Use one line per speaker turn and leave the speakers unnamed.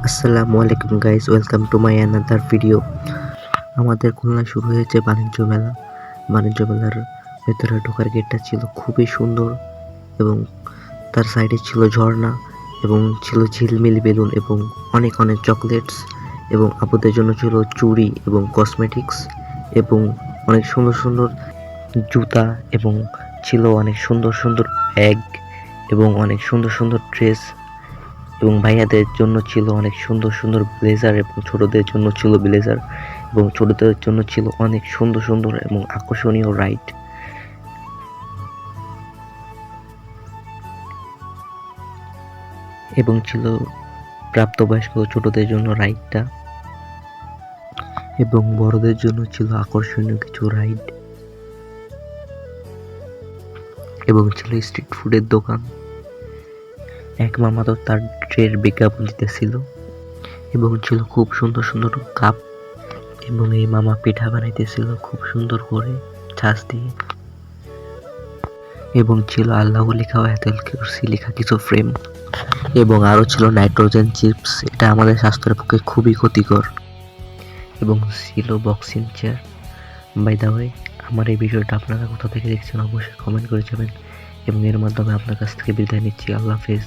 আসসালামু আলাইকুম guys, welcome to my another video. আমাদের খুলনায় শুরু হয়েছে বাণিজ্য মেলা। বাণিজ্য মেলার ভেতরে ঢোকার গেটটা ছিল খুবই সুন্দর এবং তার সাইডে ছিল ঝর্ণা এবং ছিল ঝিলমিল বেলুন এবং অনেক অনেক চকলেটস এবং আপুদের জন্য ছিল চুড়ি এবং কসমেটিক্স এবং অনেক সুন্দর সুন্দর জুতা এবং ছিল অনেক সুন্দর সুন্দর ব্যাগ এবং অনেক সুন্দর সুন্দর ড্রেস এবং ভাইয়াদের জন্য ছিল অনেক সুন্দর সুন্দর ব্লেজার এবং ছোটদের জন্য ছিল ব্লেজার এবং ছোটদের জন্য ছিল অনেক সুন্দর সুন্দর এবং আকর্ষণীয় রাইড এবং ছিল প্রাপ্তবয়স্ক ছোটদের জন্য রাইডটা এবং বড়দের জন্য ছিল আকর্ষণীয় কিছু রাইড এবং ছিল স্ট্রিট ফুডের দোকান। এক মামা তো তার ট্রের বিজ্ঞাপন দিতেছিল এবং ছিল খুব সুন্দর সুন্দর কাপ এবং এই মামা পিঠা বানাইতেছিল খুব সুন্দর করে ছাঁচ দিয়ে এবং ছিল আল্লাহ লেখা আয়াতুল কুরসি লেখা কিছু ফ্রেম এবং আরও ছিল নাইট্রোজেন চিপস, এটা আমাদের স্বাস্থ্যের পক্ষে খুবই ক্ষতিকর এবং ছিল boxing chair. By the way, আমার এই ভিডিওটা আপনারা কোথা থেকে দেখছেন অবশ্যই কমেন্ট করে যাবেন এবং এর মাধ্যমে আপনার কাছ থেকে বিদায় নিচ্ছি। আল্লাহ হাফেজ।